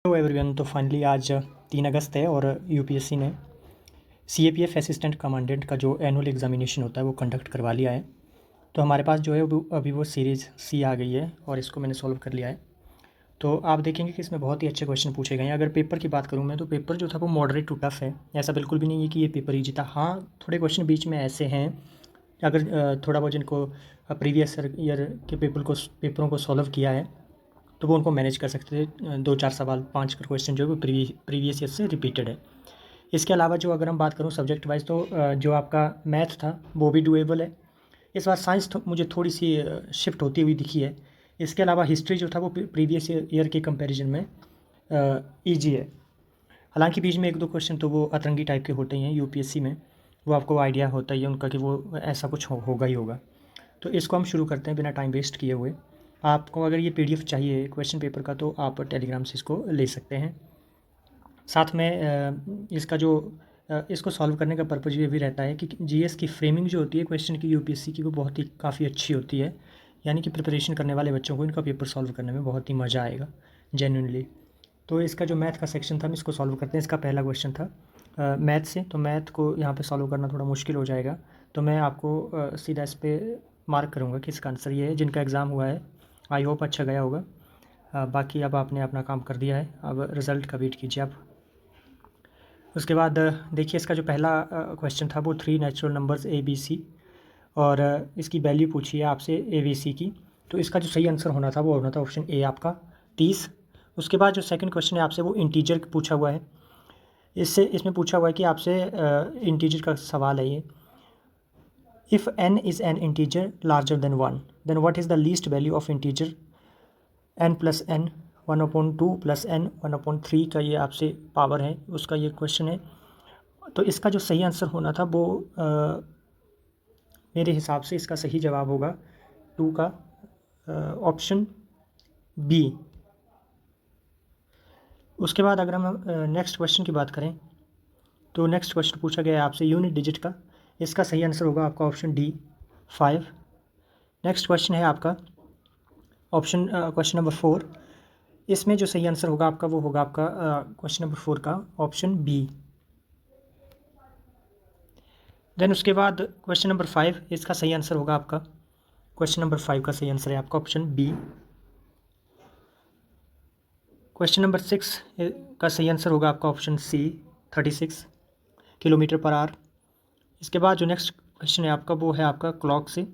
Hello everyone. तो finally आज 3 अगस्त है और यूपीएससी ने सीएपीएफ असिस्टेंट कमांडेंट का जो एनुअल एग्जामिनेशन होता है वो कंडक्ट करवा लिया है। तो हमारे पास जो है अभी वो सीरीज़ सी आ गई है और इसको मैंने सॉल्व कर लिया है। तो आप देखेंगे कि इसमें बहुत ही अच्छे क्वेश्चन पूछे गए हैं। अगर पेपर की बात करूँ मैं, तो पेपर जो था वो मॉडरेट टू टफ है। ऐसा बिल्कुल भी नहीं है कि ये पेपर ईजी था। हाँ, थोड़े क्वेश्चन बीच में ऐसे हैं, अगर थोड़ा बहुत जिनको प्रीवियस ईयर के पेपरों को सॉल्व किया है तो वो उनको मैनेज कर सकते थे। 2-4 सवाल 5 क्वेश्चन जो है वो प्रीवियस ईयर से रिपीटेड है। इसके अलावा जो अगर हम बात करूँ सब्जेक्ट वाइज, तो जो आपका मैथ था वो भी डुएबल है। इस बार साइंस मुझे थोड़ी सी शिफ्ट होती हुई दिखी है। इसके अलावा हिस्ट्री जो था वो प्रीवियस ईयर के कंपैरिजन में ईजी है। हालांकि बीच में 1-2 क्वेश्चन तो वो अतरंगी टाइप के होते ही हैं यूपीएससी में, वो आपको आइडिया होता ही है उनका कि वो ऐसा कुछ होगा ही होगा। तो इसको हम शुरू करते हैं बिना टाइम वेस्ट किए हुए। आपको अगर ये पीडीएफ चाहिए क्वेश्चन पेपर का तो आप टेलीग्राम से इसको ले सकते हैं। साथ में इसका जो इसको सॉल्व करने का पर्पज़ ये भी रहता है कि जीएस की फ्रेमिंग जो होती है क्वेश्चन की यूपीएससी की, वो बहुत ही काफ़ी अच्छी होती है। यानी कि प्रिपरेशन करने वाले बच्चों को इनका पेपर सॉल्व करने में बहुत ही मज़ा आएगा जेन्युइनली। तो इसका जो मैथ का सेक्शन था हम इसको सॉल्व करते हैं। इसका पहला क्वेश्चन था मैथ से, तो मैथ को यहाँ पे सॉल्व करना थोड़ा मुश्किल हो जाएगा। तो मैं आपको सीधा इस पर मार्क करूँगा कि इसका आंसर ये है। जिनका एग्ज़ाम हुआ है आई होप अच्छा गया होगा। बाकी अब आपने अपना काम कर दिया है, अब रिज़ल्ट का वेट कीजिए आप। उसके बाद देखिए इसका जो पहला क्वेश्चन था वो 3 natural numbers A B C, और इसकी वैल्यू पूछी है आपसे ए बी सी की। तो इसका जो सही आंसर होना था वो होना था ऑप्शन ए आपका 30। उसके बाद जो सेकंड क्वेश्चन है आपसे वो इंटीजर पूछा हुआ है। इसमें पूछा हुआ है कि आपसे इंटीजर का सवाल है ये। If n is an integer larger than 1, then what is the least value of integer n plus n 1/2 plus n 1/3 का ये आपसे पावर है, उसका ये क्वेश्चन है। तो इसका जो सही आंसर होना था वो मेरे हिसाब से इसका सही जवाब होगा 2 का ऑप्शन बी। उसके बाद अगर हम नेक्स्ट क्वेश्चन की बात करें, तो नेक्स्ट क्वेश्चन पूछा गया है आपसे यूनिट डिजिट का। इसका सही आंसर होगा आपका ऑप्शन डी 5। नेक्स्ट क्वेश्चन है आपका क्वेश्चन नंबर 4। इसमें जो सही आंसर होगा आपका वो होगा आपका क्वेश्चन नंबर 4 का ऑप्शन बी। देन उसके बाद क्वेश्चन नंबर 5, इसका सही आंसर होगा आपका क्वेश्चन नंबर 5 का सही आंसर है आपका ऑप्शन बी। क्वेश्चन नंबर 6 का सही आंसर होगा आपका option C 36 kilometre per hour. इसके बाद जो नेक्स्ट क्वेश्चन है आपका वो है आपका क्लॉक से,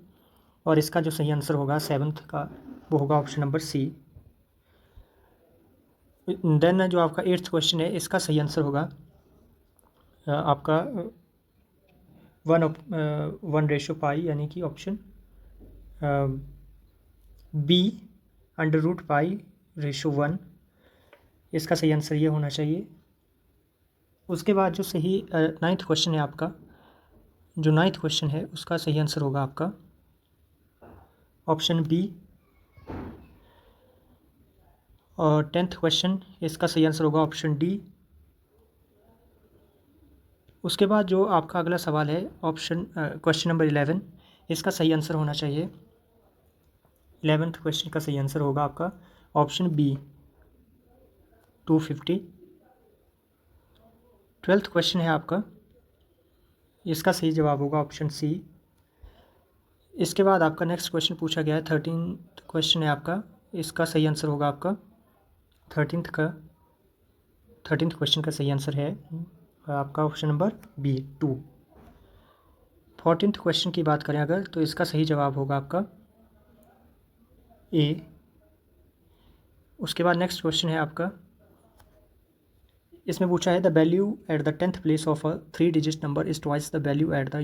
और इसका जो सही आंसर होगा 7th का वो होगा ऑप्शन नंबर सी। देन जो आपका 8th क्वेश्चन है इसका सही आंसर होगा आपका 1:पाई, यानी कि ऑप्शन बी √पाई/1। इसका सही आंसर ये होना चाहिए। उसके बाद जो सही 9th क्वेश्चन है आपका, जो 9th क्वेश्चन है उसका सही आंसर होगा आपका ऑप्शन बी। और 10th क्वेश्चन इसका सही आंसर होगा ऑप्शन डी। उसके बाद जो आपका अगला सवाल है क्वेश्चन नंबर 11, इसका सही आंसर होना चाहिए 11th क्वेश्चन का सही आंसर होगा आपका ऑप्शन बी 250। 12th क्वेश्चन है आपका, इसका सही जवाब होगा ऑप्शन सी। इसके बाद आपका नेक्स्ट क्वेश्चन पूछा गया है 13th क्वेश्चन है आपका, इसका सही आंसर होगा आपका 13th क्वेश्चन का सही आंसर है आपका option number B 2। 14th question की बात करें अगर, तो इसका सही जवाब होगा आपका ए। उसके बाद नेक्स्ट क्वेश्चन है आपका, इसमें पूछा है the value at the 10th place of a 3 digit number is twice the value at the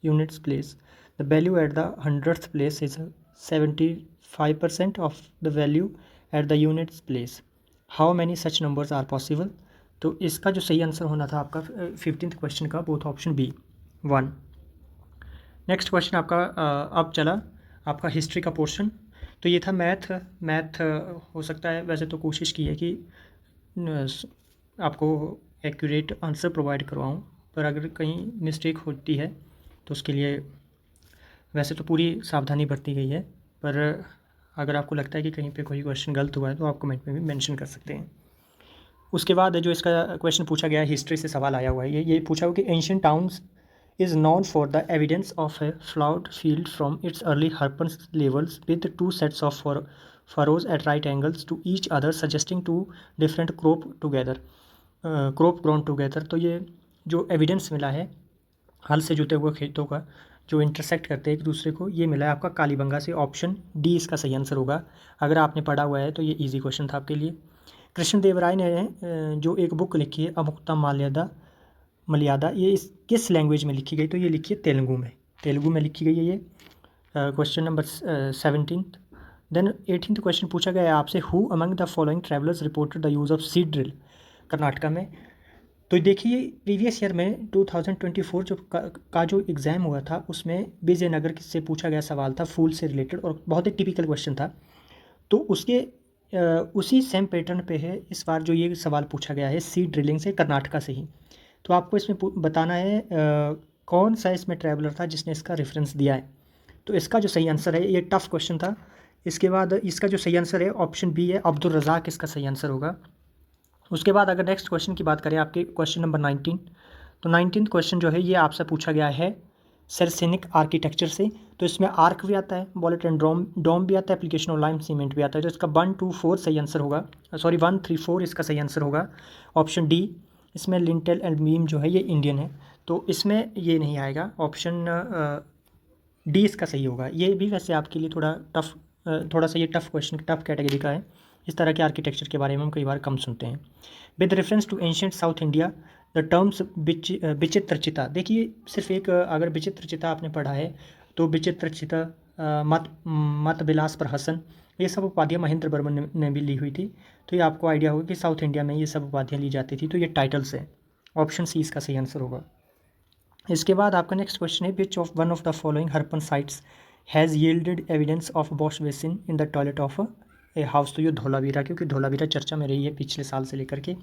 units place. The value at the 100th place is 75% of the value at the units place. How many such numbers are possible. तो इसका जो सही answer होना था आपका 15th question का वो था ऑप्शन बी 1। नेक्स्ट क्वेश्चन आपका अब चला आपका हिस्ट्री का पोर्शन। तो ये था मैथ हो सकता है, वैसे तो कोशिश की है कि आपको एक्यूरेट आंसर प्रोवाइड करवाऊँ, पर अगर कहीं मिस्टेक होती है तो उसके लिए वैसे तो पूरी सावधानी बरती गई है, पर अगर आपको लगता है कि कहीं पे कोई क्वेश्चन गलत हुआ है तो आप कमेंट में भी मेंशन कर सकते हैं। उसके बाद जो इसका क्वेश्चन पूछा गया है, हिस्ट्री से सवाल आया हुआ है, ये पूछा हुआ कि ancient towns is known for the evidence of a plowed field from its early Harappan levels with two sets of furrows at right angles to each other suggesting two different crop grown together। तो ये जो evidence मिला है हल से जुते हुए खेतों का जो इंटरसेक्ट करते हैं एक दूसरे को, ये मिला है आपका कालीबंगा से। ऑप्शन डी इसका सही आंसर होगा। अगर आपने पढ़ा हुआ है तो ये इजी क्वेश्चन था आपके लिए। कृष्णदेवराय ने जो एक बुक लिखी है अमुक्ता मलयादा, ये इस किस लैंग्वेज में लिखी गई? तो ये लिखी है तेलुगु में लिखी गई है ये। Question number 17। Then 18th question पूछा गया है आपसे, who among the following travellers reported the use of seed drill Karnataka में। तो देखिए प्रीवियस ईयर में 2024 का जो एग्ज़ाम हुआ था उसमें विजयनगर से पूछा गया सवाल था फूल से रिलेटेड, और बहुत ही टिपिकल क्वेश्चन था। तो उसके उसी सेम पैटर्न पे है इस बार जो ये सवाल पूछा गया है सीड ड्रिलिंग से कर्नाटका से ही। तो आपको इसमें बताना है कौन सा इसमें ट्रैवलर था जिसने इसका रेफरेंस दिया है। तो इसका जो सही आंसर है, ये टफ क्वेश्चन था। इसके बाद इसका जो सही आंसर है ऑप्शन बी है, अब्दुल रज़ाक इसका सही आंसर होगा। उसके बाद अगर नेक्स्ट क्वेश्चन की बात करें आपके क्वेश्चन नंबर 19, तो 19th क्वेश्चन जो है ये आपसे पूछा गया है सेरसेनिक आर्किटेक्चर से। तो इसमें आर्क भी आता है, बॉलेट एंड डोम भी आता है, एप्लीकेशन ऑफ लाइम सीमेंट भी आता है। तो इसका 1, 2, 4 सही आंसर होगा, सॉरी 1, 3, 4 इसका सही आंसर होगा। ऑप्शन डी, इसमें लिंटेल एंड बीम जो है ये इंडियन है, तो इसमें ये नहीं आएगा। ऑप्शन डी इसका सही होगा। ये भी वैसे आपके लिए थोड़ा सा ये टफ क्वेश्चन, टफ कैटेगरी का है। इस तरह के आर्किटेक्चर के बारे में हम कई बार कम सुनते हैं। With reference to ancient south India the terms विचित्रचिता। देखिए सिर्फ एक अगर विचित्रचिता आपने पढ़ा है तो विचित्रचिता, मत विलास प्रहसन, ये सब उपाधियाँ महेंद्र वर्मन ने भी ली हुई थी। तो ये आपको आइडिया होगा कि साउथ इंडिया में ये सब उपाधियाँ ली जाती थी। तो ये टाइटल्स है। ऑप्शन सी इसका सही आंसर होगा। इसके बाद आपका नेक्स्ट क्वेश्चन है, which of one of the following हरपन sites has yielded evidence of wash basin in the toilet of a house. तो ये धोलावीरा, क्योंकि धोलावीरा चर्चा में रही है पिछले साल से लेकर के,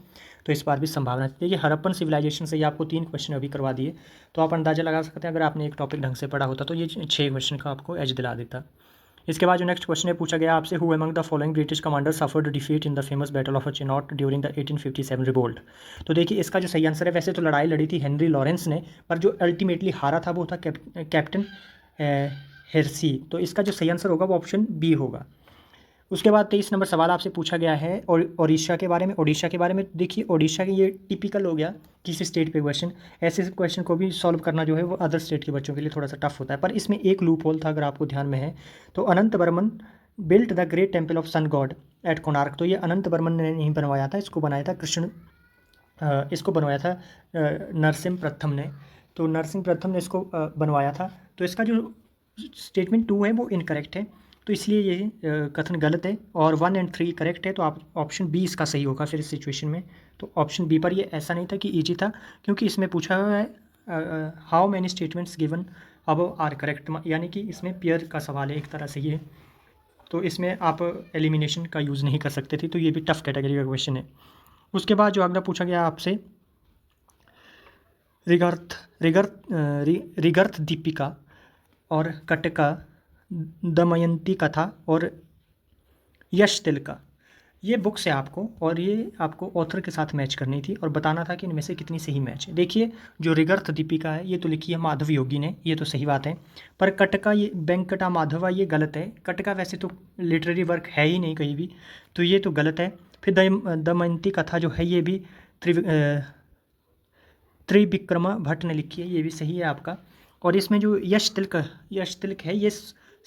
तो इस बार भी संभावना थी। देखिए हरप्पन सिविलाइजेशन से ये आपको 3 क्वेश्चन अभी करवा दिए, तो आप अंदाज़ा लगा सकते हैं अगर आपने एक टॉपिक ढंग से पढ़ा होता तो ये 6 क्वेश्चन का आपको एज दिला देता। इसके बाद जो नेक्स्ट क्वेश्चन है पूछा गया आपसे, who among the following British commander suffered defeat in the famous battle of Chinhat during the 1857 revolt. तो देखिए इसका जो सही आंसर है, वैसे तो लड़ाई लड़ी थी हेनरी लॉरेंस ने, पर जो अल्टीमेटली हारा था वो था कैप्टन हेर्सी। तो इसका जो सही आंसर होगा वो ऑप्शन बी होगा। उसके बाद 23 नंबर सवाल आपसे पूछा गया है और ओडिशा के बारे में। ओडिशा के बारे में देखिए, ओडिशा के ये टिपिकल हो गया किसी स्टेट पे क्वेश्चन। ऐसे क्वेश्चन को भी सॉल्व करना जो है वो अदर स्टेट के बच्चों के लिए थोड़ा सा टफ होता है, पर इसमें एक लूप होल था अगर आपको ध्यान में है। तो Anant Varman built the great temple of sun god at Konark. तो ये अनंत वर्मन ने नहीं बनवाया था, इसको बनाया था नरसिंह प्रथम ने। तो नरसिंह प्रथम ने इसको बनवाया था। तो इसका जो स्टेटमेंट 2 है वो इनकरेक्ट है, तो इसलिए ये कथन गलत है। और 1 और 3 करेक्ट है, तो आप ऑप्शन बी इसका सही होगा फिर इस सिचुएशन में। तो ऑप्शन बी पर ये ऐसा नहीं था कि ईजी था, क्योंकि इसमें पूछा हुआ है हाउ मैनी स्टेटमेंट्स गिवन अब आर करेक्ट, यानी कि इसमें पेयर का सवाल है एक तरह से ये, तो इसमें आप एलिमिनेशन का यूज़ नहीं कर सकते थे। तो ये भी टफ कैटेगरी का क्वेश्चन है। उसके बाद जो अगला पूछा गया आपसे, रिगर्थ दीपिका और कटका, दमयंती कथा और यश तिलका, ये बुक्स है आपको, और ये आपको ऑथर के साथ मैच करनी थी और बताना था कि इनमें से कितनी सही मैच है। देखिए जो रिगर्थ दीपिका है ये तो लिखी है माधव योगी ने, ये तो सही बात है, पर कटका ये वेंकटा माधवा ये गलत है। कटका वैसे तो लिटरेरी वर्क है ही नहीं कहीं भी, तो ये तो गलत है। फिर दमयंती कथा जो है ये भी त्रिविक्रमा भट्ट ने लिखी है, ये भी सही है आपका। और इसमें जो यश तिलक है ये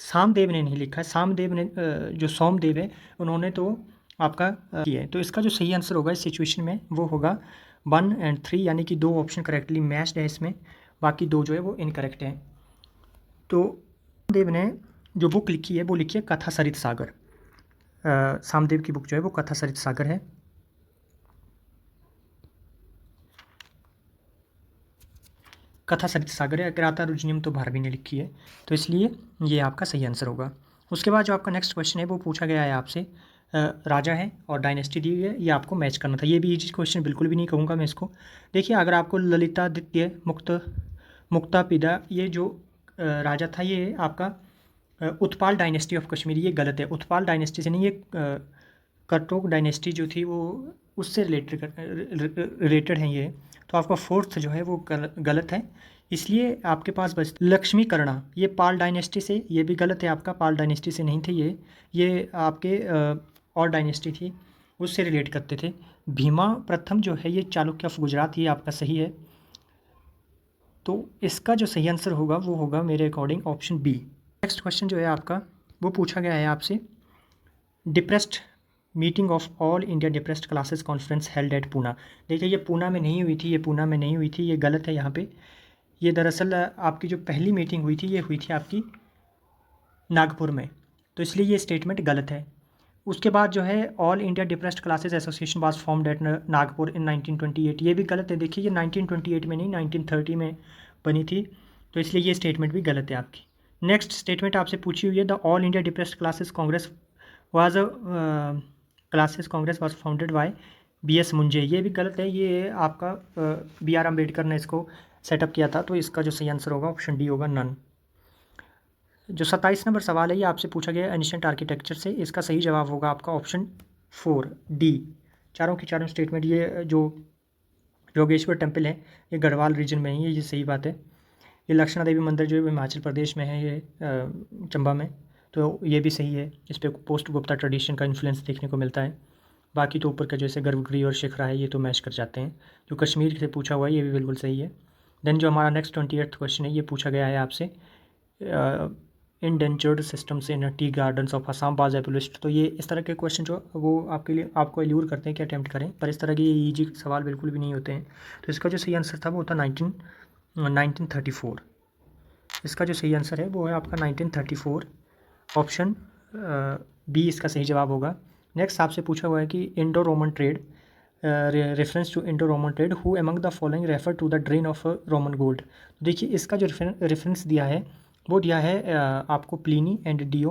सामदेव ने नहीं लिखा है। सामदेव ने जो सोमदेव है उन्होंने तो आपका किया है। तो इसका जो सही आंसर होगा इस सिचुएशन में वो होगा 1 और 3, यानी कि 2 ऑप्शन करेक्टली मैच्ड है इसमें, बाकी 2 जो है वो इनकरेक्ट हैं। तो सामदेव ने जो बुक लिखी है वो लिखी है कथा सरित सागर। सामदेव की बुक जो है वो कथा सरित सागर है। कथा सरित सागर है। किराता रुजनियम तो भारवी ने लिखी है, तो इसलिए ये आपका सही आंसर होगा। उसके बाद जो आपका नेक्स्ट क्वेश्चन है वो पूछा गया है आपसे, राजा है और डायनेस्टी दी हुई है, ये आपको मैच करना था। ये भी इजी क्वेश्चन बिल्कुल भी नहीं कहूँगा मैं इसको। देखिए अगर आपको ललितादित्य मुक्तापिदा ये जो राजा था ये आपका उत्पाल डायनेस्टी ऑफ कश्मीर, ये गलत है। उत्पाल डायनेस्टी से नहीं, ये करटोक डायनेस्टी जो थी वो उससे रिलेटेड हैं ये, तो आपका फोर्थ जो है वो गलत है। इसलिए आपके पास बस लक्ष्मीकरणा, ये पाल डायनेस्टी से, ये भी गलत है आपका, पाल डायनेस्टी से नहीं थे ये आपके और डायनेस्टी थी उससे रिलेट करते थे। भीमा प्रथम जो है ये चालुक्य ऑफ गुजरात, ये आपका सही है। तो इसका जो सही आंसर होगा वो होगा मेरे according option B. Next question जो है आपका वो पूछा गया है आपसे, depressed meeting of all India depressed classes conference held at Poona. देखिए ये पूना में नहीं हुई थी, ये पूना में नहीं हुई थी, ये गलत है यहाँ पे। ये दरअसल आपकी जो पहली मीटिंग हुई थी ये हुई थी आपकी नागपुर में, तो इसलिए ये स्टेटमेंट गलत है। उसके बाद जो है all India depressed classes association was formed at Nagpur in 1928, ये भी गलत है। देखिए ये 1928 में नहीं 1930 में बनी थी, तो इसलिए ये स्टेटमेंट भी गलत है आपकी। नेक्स्ट स्टेटमेंट आपसे पूछी हुई है, the all India depressed classes congress was was founded by BS Munje, ये भी गलत है। ये आपका BR अम्बेडकर ने इसको सेटअप किया था, तो इसका जो सही आंसर होगा ऑप्शन डी होगा, नन। जो 27 नंबर सवाल है ये आपसे पूछा गया है एंशिएंट आर्किटेक्चर से, इसका सही जवाब होगा आपका ऑप्शन 4 डी। चारों की चारों स्टेटमेंट, ये जो योगेश्वर टेम्पल है ये गढ़वाल रीजन में ही है, ये सही बात है। ये लक्षणा देवी मंदिर जो है हिमाचल प्रदेश में है, ये चंबा में, तो ये भी सही है। इस पर पोस्ट गुप्ता ट्रेडिशन का इन्फ्लुएंस देखने को मिलता है। बाकी तो ऊपर का जैसे गर्भगृह और शिखरा है ये तो मैच कर जाते हैं। जो कश्मीर से पूछा हुआ है ये भी बिल्कुल सही है। देन जो हमारा नेक्स्ट 28th क्वेश्चन है ये पूछा गया है आपसे, indentured systems in tea gardens of Assam बाज एबुलिस्ट। तो ये इस तरह के क्वेश्चन जो वो आपके लिए आपको एल्यूर करते हैं कि अटैम्प्ट करें, पर इस तरह के ईजी सवाल बिल्कुल भी नहीं होते हैं। तो इसका जो सही आंसर था वो था 1934। इसका जो सही आंसर है वो है आपका 1934, ऑप्शन बी इसका सही जवाब होगा। नेक्स्ट आपसे पूछा हुआ है कि Indo Roman trade, reference to Indo Roman trade, who among the following refer to the drain of Roman gold. देखिए इसका जो रेफरेंस दिया है वो दिया है आपको प्लिनी एंड डियो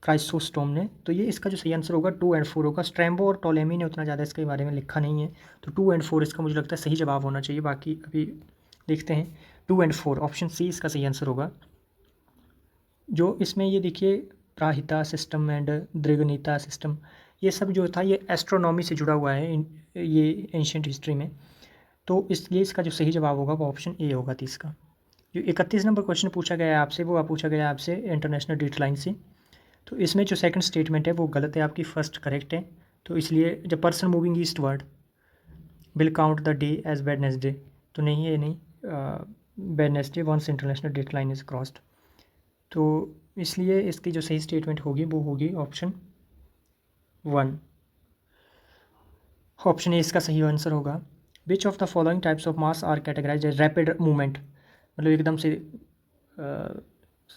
क्राइसोस्टोम ने, तो ये इसका जो सही आंसर होगा 2 और 4 होगा। स्ट्रैम्बो और टोलेमी ने उतना ज़्यादा इसके बारे में लिखा नहीं है, तो 2 और 4 इसका मुझे लगता है सही जवाब होना चाहिए। बाकी अभी देखते हैं, 2 और 4 ऑप्शन सी इसका सही आंसर होगा। जो इसमें ये देखिए प्राहिता सिस्टम एंड द्रिगनीता सिस्टम, ये सब जो था ये एस्ट्रोनॉमी से जुड़ा हुआ है ये एंशियंट हिस्ट्री में, तो इसलिए इसका जो सही जवाब होगा वो ऑप्शन ए होगा 30 का। जो 31 नंबर क्वेश्चन पूछा गया है आपसे वो पूछा गया है आपसे इंटरनेशनल डेट लाइन से, तो इसमें जो सेकंड स्टेटमेंट है वो गलत है आपकी, फर्स्ट करेक्ट है। तो इसलिए जब person moving eastward will count the day as Wednesday, तो नहीं है, नहीं Wednesday once international date line is crossed, तो इसलिए इसकी जो सही स्टेटमेंट होगी वो होगी ऑप्शन 1, ऑप्शन ए इसका सही आंसर होगा। Which of the following types of mass are categorize as rapid movement, मतलब एकदम से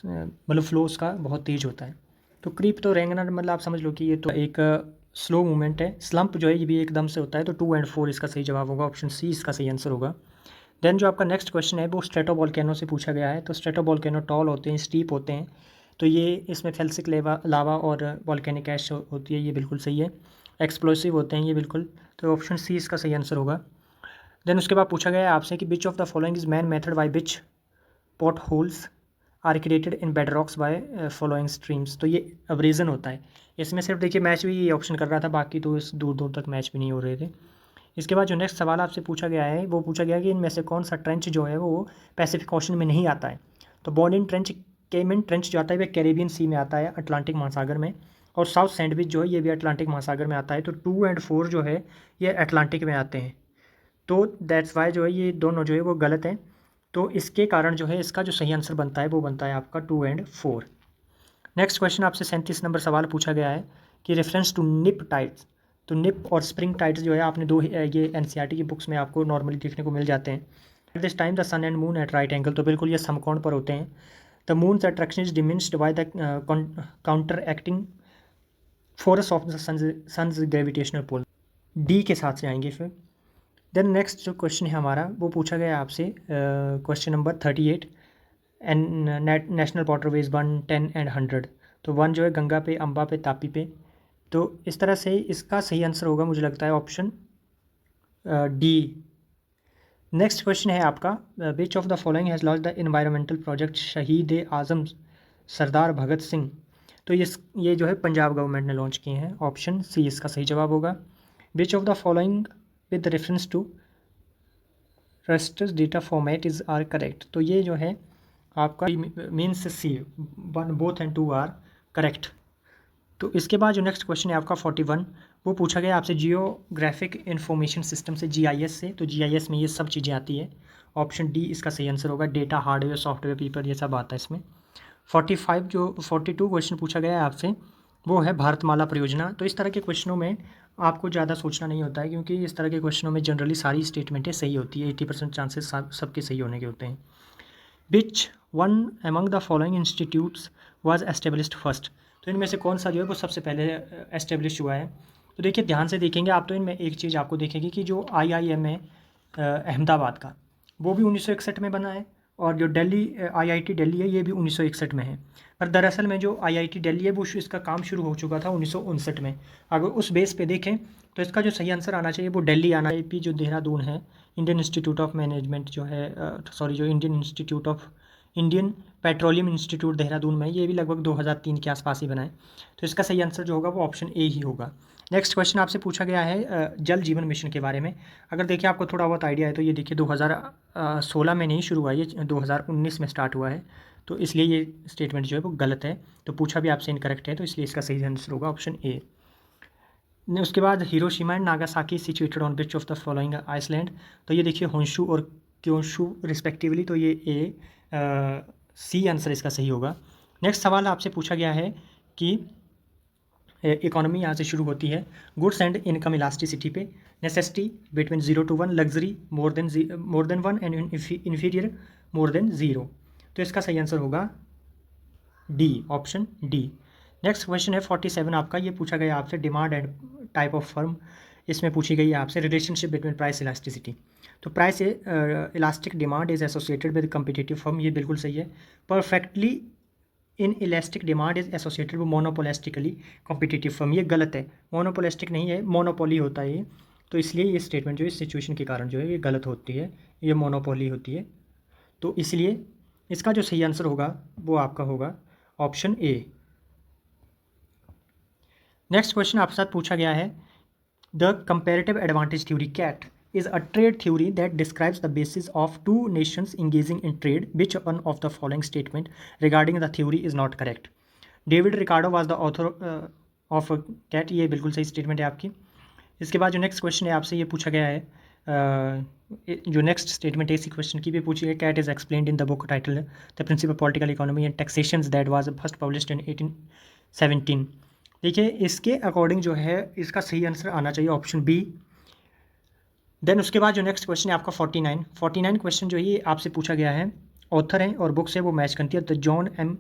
मतलब फ्लो उसका बहुत तेज होता है। तो क्रीप तो रेंगना मतलब आप समझ लो कि ये तो एक स्लो मूवमेंट है। स्लंप जो है ये भी एकदम से होता है, तो 2 और 4 इसका सही जवाब होगा, ऑप्शन सी इसका सही आंसर होगा। देन जो आपका नेक्स्ट क्वेश्चन है वो स्ट्रेटोवोल्केनो से पूछा गया है, तो स्ट्रेटोवोल्केनो टॉल होते हैं, स्टीप होते हैं, तो ये इसमें फेल्सिक लावा और वॉल्केनिक ऐश होती है, ये बिल्कुल सही है। एक्सप्लोसिव होते हैं ये बिल्कुल, तो ऑप्शन सी इसका सही आंसर होगा। देन उसके बाद पूछा गया है आपसे कि which of the following is main method by which pot holes are created in bed rocks by following streams, तो ये अब्रेजन होता है। इसमें सिर्फ देखिए मैच भी ये ऑप्शन कर रहा था, बाकी तो इस दूर दूर तक मैच भी नहीं हो रहे थे। इसके बाद जो नेक्स्ट सवाल आपसे पूछा गया है वो पूछा गया कि इनमें से कौन सा ट्रेंच जो है वो पैसिफिक ओशन में नहीं आता है। तो बॉन्डिन ट्रेंच, केमन ट्रेंच जो आता है वह कैरेबियन सी में आता है, अटलांटिक महासागर में, और साउथ सैंडविच जो है ये भी अटलांटिक महासागर में आता है। तो 2 और 4 जो है ये अटलांटिक में आते हैं, तो दैट्स वाई जो है ये दोनों जो है वो गलत हैं। तो इसके कारण जो है इसका जो सही आंसर बनता है वो बनता है आपका 2 और 4। नेक्स्ट क्वेश्चन आपसे 37 नंबर सवाल पूछा गया है कि रेफरेंस टू निप टाइड्स, तो निप और स्प्रिंग टाइड्स जो है आपने दो ये एनसीईआरटी की बुक्स में आपको नॉर्मली देखने को मिल जाते हैं। At this time the sun and moon at right angle, तो बिल्कुल ये समकोण पर होते हैं। The moon's attraction is diminished by the counter acting force of the sun's gravitational pull, D के साथ से आएंगे फिर। देन नेक्स्ट जो क्वेश्चन है हमारा वो पूछा गया आपसे question number 38, and national waterways 1, 10 and 100, तो 1 जो है गंगा पे, अम्बा पे, तापी पे, तो इस तरह से इसका सही आंसर होगा मुझे लगता है ऑप्शन डी। नेक्स्ट क्वेश्चन है आपका, which of the following has launch the environmental project शहीद आज़म सरदार भगत सिंह, तो ये जो है पंजाब गवर्नमेंट ने लॉन्च किए हैं, ऑप्शन सी इसका सही जवाब होगा। Which of the following with reference to registers data format is are correct. तो ये जो है आपका means C, one both and two are correct. तो इसके बाद जो नेक्स्ट क्वेश्चन है आपका 41, वो पूछा गया आपसे जियोग्राफिक इंफॉर्मेशन सिस्टम से, जीआईएस से। तो जीआईएस में ये सब चीज़ें आती है। ऑप्शन डी इसका सही आंसर होगा। डेटा, हार्डवेयर, सॉफ्टवेयर, पीपल, ये सब आता है इसमें। 42 क्वेश्चन पूछा गया है आपसे, वो है भारतमाला परियोजना। तो इस तरह के क्वेश्चनों में आपको ज़्यादा सोचना नहीं होता है, क्योंकि इस तरह के क्वेश्चनों में जनरली सारी स्टेटमेंटें सही होती है। 80% चांसेस सबके सही होने के होते हैं। Which one among the following institutes was established first. तो इनमें से कौन सा जो है वो सबसे पहले एस्टेब्लिश हुआ है। तो देखिए ध्यान से देखेंगे आप, तो इनमें एक चीज़ आपको देखेगी कि जो आईआईएम है अहमदाबाद का, वो भी 1961 में बना है, और जो दिल्ली आईआईटी दिल्ली है, ये भी 1961 में है। पर दरअसल में जो आईआईटी दिल्ली है वो इसका काम शुरू हो चुका था 1959 में। अगर उस बेस पे देखें तो इसका जो सही आंसर आना चाहिए वो दिल्ली आना चाहिए। आईआईपी जो देहरादून है, इंडियन इंस्टीट्यूट ऑफ मैनेजमेंट जो है, जो इंडियन पेट्रोलियम इंस्टीट्यूट देहरादून में, ये भी लगभग 2003 के आसपास ही बना है। तो इसका सही आंसर जो होगा वो ऑप्शन ए ही होगा। नेक्स्ट क्वेश्चन आपसे पूछा गया है जल जीवन मिशन के बारे में। अगर देखिए आपको थोड़ा बहुत आइडिया है तो ये देखिए 2016 में नहीं शुरू हुआ, ये 2019 में स्टार्ट हुआ है। तो इसलिए ये स्टेटमेंट जो है वो गलत है। तो पूछा भी आपसे इनकरेक्ट है, तो इसलिए इसका सही आंसर होगा ऑप्शन ए। उसके बाद Hiroshima and Nagasaki situated on which of the following island. तो ये देखिए होंशु और क्योंशु रिस्पेक्टिवली, तो ये ए सी आंसर इसका सही होगा। नेक्स्ट सवाल आपसे पूछा गया है कि इकोनॉमी यहाँ से शुरू होती है गुड्स एंड इनकम इलास्टिसिटी पे, necessity between 0 to 1, luxury more than 1 and inferior more than 0। तो इसका सही आंसर होगा D, option D. Next question है 47 आपका, ये पूछा गया आपसे demand and type of firm. इसमें पूछी गई है आपसे रिलेशनशिप बिटवीन प्राइस इलास्टिसिटी। तो price elastic demand is associated with competitive firm, ये बिल्कुल सही है। Perfectly in elastic demand is associated with monopolistically competitive firm, ये गलत है। मोनोपोलिस्टिक नहीं है, मोनोपोली होता है ये। तो इसलिए ये स्टेटमेंट जो है इस सिचुएशन के कारण जो है ये गलत होती है, ये मोनोपोली होती है। तो इसलिए इसका जो सही आंसर होगा वो आपका होगा ऑप्शन ए। नेक्स्ट क्वेश्चन आपके साथ पूछा गया है the comparative advantage theory cat is a trade theory that describes the basis of two nations engaging in trade. Which one of the following statement regarding the theory is not correct? David Ricardo was the author of CAT, ये बिल्कुल सही statement है आपकी। इसके बाद जो next question है आपसे ये पूछा गया है जो नेक्स्ट स्टेटमेंट है इसी क्वेश्चन की भी पूछी है। Cat is explained in the book title the principal political economy and taxation that was first published in 1817। देखिए इसके अकॉर्डिंग जो है इसका सही आंसर आना चाहिए ऑप्शन बी। देन उसके बाद जो नेक्स्ट क्वेश्चन है आपका 49 क्वेश्चन जो ये आपसे पूछा गया है, ऑथर है और बुक से वो मैच करती है। तो जॉन एम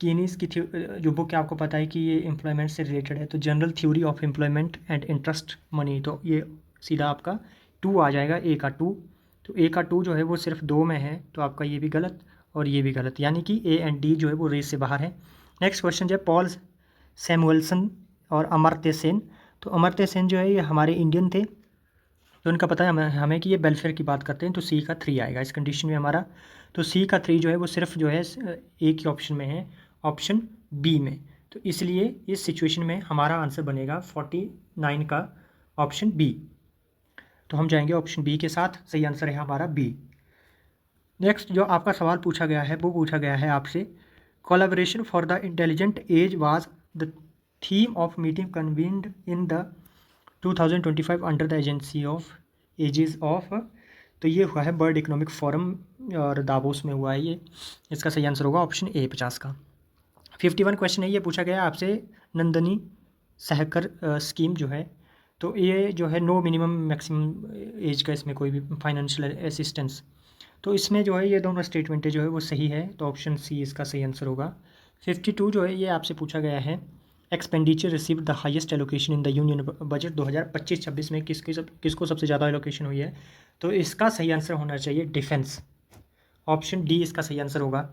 कीनीस की जो बुक है आपको पता है कि ये एम्प्लॉयमेंट से रिलेटेड है, तो general theory of employment and interest money. तो ये सीधा आपका 2 आ जाएगा, ए का 2। तो ए का 2 जो है वो सिर्फ 2 में है, तो आपका ये भी गलत और ये भी गलत, यानी कि ए एंड डी जो है वो रेस से बाहर है। नेक्स्ट क्वेश्चन जो है पॉल सैमुअल्सन और अमर्त्य सेन। तो अमर्त्य सेन जो है ये हमारे इंडियन थे, तो उनका पता है हमें कि ये वेलफेयर की बात करते हैं। तो सी का 3 आएगा इस कंडीशन में हमारा। तो सी का 3 जो है वो सिर्फ जो है एक ही ऑप्शन में है, ऑप्शन बी में। तो इसलिए इस सिचुएशन में हमारा आंसर बनेगा 49 का ऑप्शन बी। तो हम जाएंगे ऑप्शन बी के साथ, सही आंसर है हमारा बी। नेक्स्ट जो आपका सवाल पूछा गया है वो पूछा गया है आपसे collaboration for the intelligent age was the theme of meeting convened in the 2025 under the agency of ages of. तो ये हुआ है वर्ल्ड इकोनॉमिक फोरम और दावोस में हुआ है ये। इसका सही आंसर होगा ऑप्शन ए 50 का। 51 क्वेश्चन है, ये पूछा गया आपसे नंदनी सहकर स्कीम जो है, तो ये जो है नो मिनिमम मैक्सिमम एज का इसमें कोई भी फाइनेंशियल असिस्टेंस। तो इसमें जो है ये दोनों स्टेटमेंटें जो है वो सही है, तो ऑप्शन सी इसका सही आंसर होगा। 52 जो है ये आपसे पूछा गया है expenditure receive the highest allocation in the union budget 2025-26 में किसको सबसे ज़्यादा एलोकेशन हुई है। तो इसका सही आंसर होना चाहिए डिफेंस, ऑप्शन डी इसका सही आंसर होगा।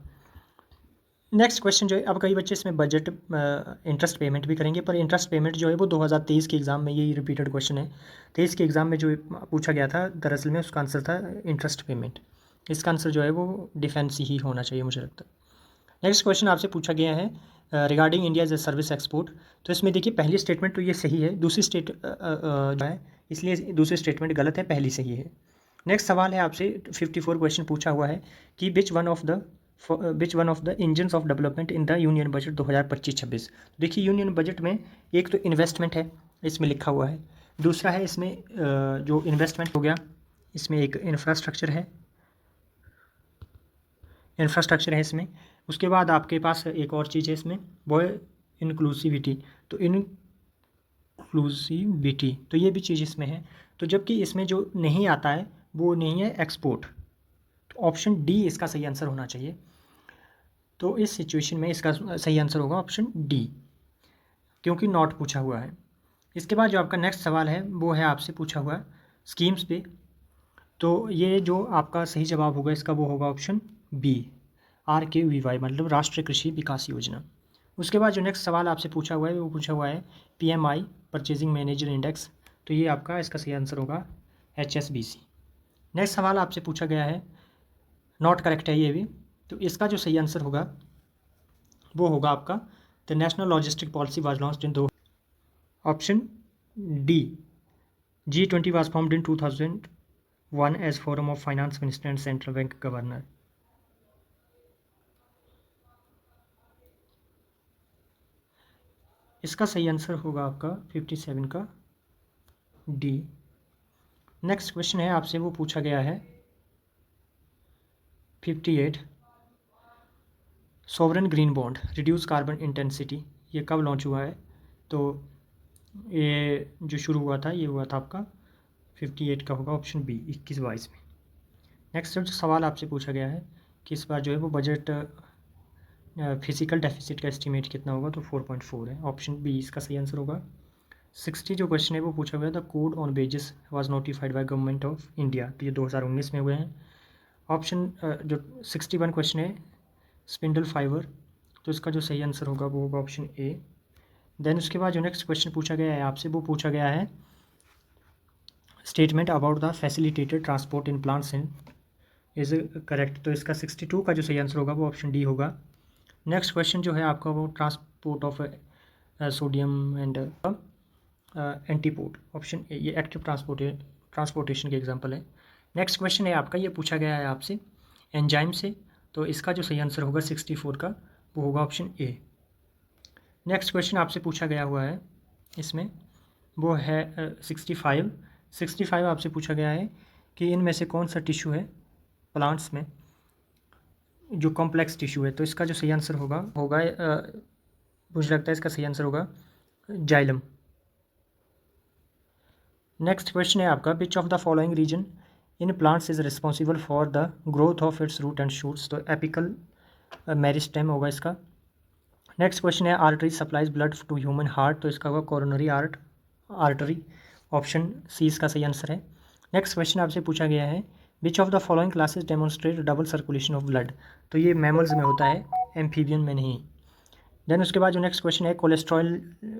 नेक्स्ट क्वेश्चन जो है, अब कई बच्चे इसमें बजट इंटरेस्ट पेमेंट भी करेंगे, पर इंटरेस्ट पेमेंट जो है वो 2023 के एग्ज़ाम में, यही रिपीटेड क्वेश्चन है 23 के एग्ज़ाम में जो पूछा गया था, दरअसल में उसका आंसर था इंटरेस्ट पेमेंट। इसका आंसर जो है वो डिफेंस ही होना चाहिए मुझे लगता है। नेक्स्ट क्वेश्चन आपसे पूछा गया है regarding India as a service export. तो इसमें देखिए पहली स्टेटमेंट तो ये सही है, दूसरी जो है इसलिए दूसरी स्टेटमेंट गलत है, पहली सही है। नेक्स्ट सवाल है आपसे 54 क्वेश्चन पूछा हुआ है कि विच one of the engines of development in the union budget 2025-26। देखिए यूनियन बजट में एक तो इन्वेस्टमेंट है, इसमें लिखा हुआ है, दूसरा है इसमें जो इन्वेस्टमेंट हो गया, इसमें एक इंफ्रास्ट्रक्चर है इसमें। उसके बाद आपके पास एक और चीज़ है इसमें, वो है इंक्लूसिविटी। तो इंक्लूसिविटी तो ये भी चीज़ इसमें है। तो जबकि इसमें जो नहीं आता है वो नहीं है एक्सपोर्ट। तो ऑप्शन डी इसका सही आंसर होना चाहिए। तो इस सिचुएशन में इसका सही आंसर होगा ऑप्शन डी, क्योंकि नॉट पूछा हुआ है। इसके बाद जो आपका नेक्स्ट सवाल है वो है आपसे पूछा हुआ स्कीम्स पे। तो ये जो आपका सही जवाब होगा इसका वो होगा ऑप्शन बी, RKVY मतलब राष्ट्रीय कृषि विकास योजना। उसके बाद जो नेक्स्ट सवाल आपसे पूछा हुआ है वो पूछा हुआ है PMI परचेजिंग मैनेजर इंडेक्स। तो ये आपका इसका सही आंसर होगा HSBC। नेक्स्ट सवाल आपसे पूछा गया है, नॉट करेक्ट है ये भी, तो इसका जो सही आंसर होगा वो होगा आपका the national logistic policy was launched in option D, G20 was formed in 2001 as forum of finance minister and central bank governor. इसका सही आंसर होगा आपका 57 का डी। नेक्स्ट क्वेश्चन है आपसे वो पूछा गया है 58, sovereign green bond reduce carbon intensity, ये कब लॉन्च हुआ है? तो ये जो शुरू हुआ था ये हुआ था आपका 58 का होगा ऑप्शन बी 21-22 में। नेक्स्ट जो सवाल आपसे पूछा गया है कि इस बार जो है वो बजट फिजिकल डेफिसिट का एस्टीमेट कितना होगा, तो 4.4 है, ऑप्शन बी इसका सही आंसर होगा। 60 जो क्वेश्चन है वो पूछा गया था code on wages was notified by government of India, तो ये 2019 में हुए हैं। ऑप्शन जो 61 क्वेश्चन है स्पिंडल फाइबर, तो इसका जो सही आंसर होगा वो होगा ऑप्शन ए। देन उसके बाद जो नेक्स्ट क्वेश्चन पूछा गया है आपसे वो पूछा गया है statement about the facilitated transport in plants in is correct, तो इसका 62 का जो सही आंसर होगा वो ऑप्शन डी होगा। नेक्स्ट क्वेश्चन जो है आपका वो transport of sodium and antiport, option A, ये एक्टिव ट्रांसपोर्टेशन के एग्जांपल है। नेक्स्ट क्वेश्चन है आपका, ये पूछा गया है आपसे एंजाइम से, तो इसका जो सही आंसर होगा 64 का वो होगा ऑप्शन ए। नेक्स्ट क्वेश्चन आपसे पूछा गया हुआ है इसमें वो है 65 आपसे पूछा गया है कि इनमें से कौन सा टिश्यू है प्लांट्स में जो कॉम्प्लेक्स टिश्यू है, तो इसका जो सही आंसर होगा मुझे लगता है इसका सही आंसर होगा जाइलम। नेक्स्ट क्वेश्चन है आपका which of the following region in plants is responsible for the growth of its root and shoots, तो एपिकल मेरिस्टेम होगा इसका। नेक्स्ट क्वेश्चन है artery supplies blood to human heart, तो इसका होगा कोरोनरी आर्टरी, ऑप्शन सी इसका सही answer है। नेक्स्ट क्वेश्चन आपसे पूछा गया है which of the following classes demonstrate double circulation of blood, तो ये मैमल्स में होता है, एम्फीबियन में नहीं। देन उसके बाद जो नेक्स्ट क्वेश्चन है cholesterol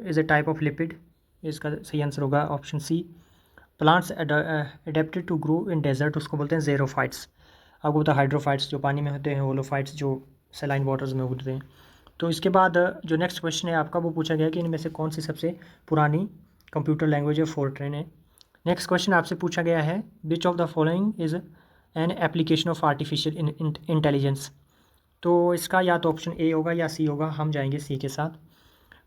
is a type of lipid, इसका सही आंसर होगा option C. Plants adapted to grow in desert, उसको बोलते हैं ज़ेरोफाइट्स। आपको पता है हाइड्रोफाइट्स जो पानी में होते हैं, होलोफाइट्स जो सलाइन वाटर्स में उगते हैं। तो इसके बाद जो नेक्स्ट क्वेश्चन है आपका वो पूछा गया कि इनमें से कौन सी सबसे पुरानी कंप्यूटर लैंग्वेज है फोर्ट्रेन है। नेक्स्ट क्वेश्चन आपसे पूछा गया है which of the following is an application of artificial intelligence, तो इसका या तो ऑप्शन ए होगा या सी होगा, हम जाएंगे सी के साथ।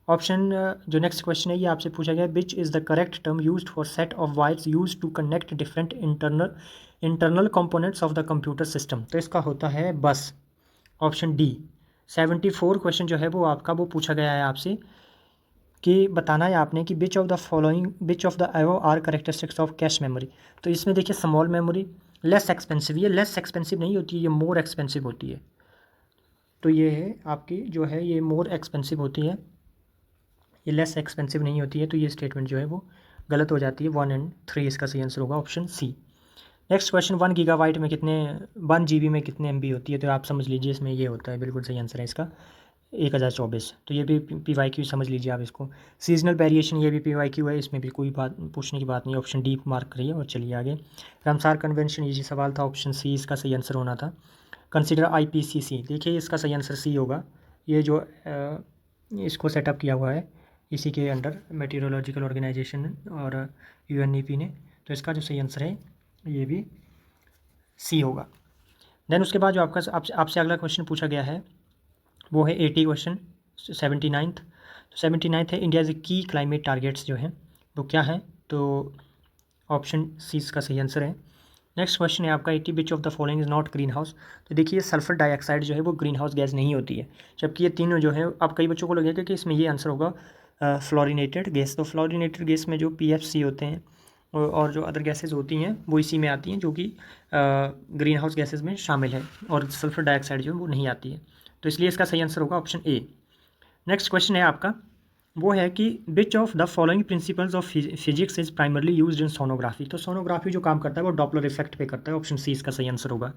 ऑप्शन जो नेक्स्ट क्वेश्चन है ये आपसे पूछा गया which is the correct term used for set of wires used to connect different internal components of the computer system, तो इसका होता है बस, ऑप्शन डी। 74 क्वेश्चन जो है वो आपका वो पूछा गया है आपसे कि बताना है आपने कि which of the above are characteristics of cache memory, तो इसमें देखिए स्मॉल मेमोरी लेस एक्सपेंसिव, ये लेस एक्सपेंसिव नहीं होती है, ये मोर एक्सपेंसिव होती है। तो ये है आपकी जो है ये मोर एक्सपेंसिव होती है, ये लेस एक्सपेंसिव नहीं होती है, तो ये स्टेटमेंट जो है वो गलत हो जाती है। 1 और 3 इसका सही आंसर होगा option C. Next question 1 gigabyte में कितने 1 GB में कितने MB होती है, तो आप समझ लीजिए इसमें ये होता है, बिल्कुल सही आंसर है इसका 1024, तो ये भी PYQ समझ लीजिए आप इसको। सीजनल वेरिएशन ये भी PYQ है, इसमें भी कोई बात पूछने की बात नहीं, ऑप्शन डी मार्क करिए और चलिए आगे। रामसार कन्वेंशन ये सवाल था, ऑप्शन सी इसका सही आंसर होना था। कंसिडर IPCC, देखिए इसका सही आंसर सी होगा। ये जो इसको सेटअप किया हुआ है इसी के अंडर मेटीरियोलॉजिकल ऑर्गेनाइजेशन और UNEP ने, तो इसका जो सही आंसर है ये भी सी होगा। देन उसके बाद जो आपसे अगला क्वेश्चन पूछा गया है वो है 80 क्वेश्चन 79th। तो 79th है इंडियाज़ की क्लाइमेट टारगेट्स जो हैं वो क्या हैं, तो ऑप्शन सी इसका सही आंसर है। नेक्स्ट क्वेश्चन है आपका 80 विच of the following is not green house. तो देखिए सल्फर डाइऑक्साइड जो है वो ग्रीन हाउस गैस नहीं होती है, जबकि ये तीनों जो है अब कई बच्चों को लगेगा कि इसमें ये आंसर होगा फ्लोरिनेटेड गैस। तो फ्लोरिनेटेड गैस में जो PFC होते हैं और जो अदर गैसेज होती हैं वो इसी में आती हैं, जो कि ग्रीन हाउस गैसेज में शामिल है, और सल्फर डाइऑक्साइड जो है वो नहीं आती है। तो इसलिए इसका सही आंसर होगा ऑप्शन ए। नेक्स्ट क्वेश्चन है आपका वो है कि which of the following principles of physics is primarily used in sonography. तो सोनोग्राफी जो काम करता है वो डॉपलर इफेक्ट पे करता है, ऑप्शन सी इसका सही आंसर होगा।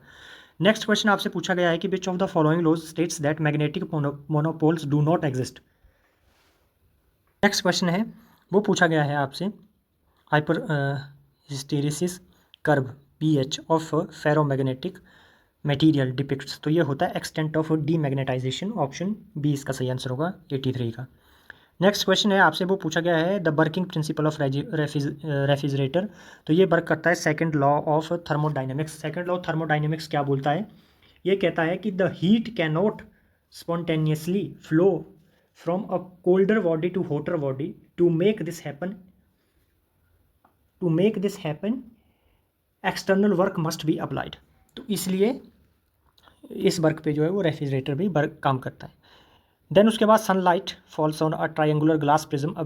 नेक्स्ट क्वेश्चन आपसे पूछा गया है कि which of the following laws states that magnetic monopoles do not exist. Next question है वो पूछा गया है आपसे hyper hysteresis curve PH of ferromagnetic material depicts. तो ये होता है extent of demagnetization, option B इसका सही आंसर होगा 83 का। नेक्स्ट क्वेश्चन है आपसे वो पूछा गया है the working principle of refrigerator. तो ये वर्क करता है second law of thermodynamics. Second law of thermodynamics क्या बोलता है, ये कहता है कि the heat can not spontaneously flow from a colder body to hotter body. To make this happen external work must be applied. तो इसलिए इस वर्क पे जो है वो रेफ्रिजरेटर भी वर्क काम करता है। देन उसके बाद sunlight falls on a triangular glass prism, a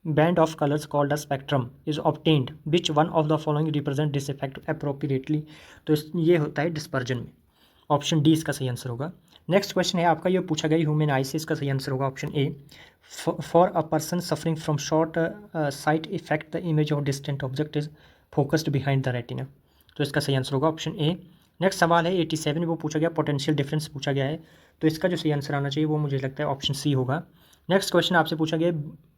band of colours called a spectrum is obtained, which one of the following represent this effect appropriately. तो ये होता है डिस्पर्जन में, ऑप्शन डी इसका सही आंसर होगा। नेक्स्ट क्वेश्चन है आपका ये पूछा गया ह्यूमन आई से, इसका सही आंसर होगा option A. For a person suffering from short site effect the image of distant object is focused behind the retina. तो इसका सही आंसर होगा ऑप्शन ए। नेक्स्ट सवाल है 87, वो पूछा गया पोटेंशियल डिफरेंस पूछा गया है, तो इसका जो सही आंसर आना चाहिए वो मुझे लगता है ऑप्शन सी होगा। नेक्स्ट क्वेश्चन आपसे पूछा गया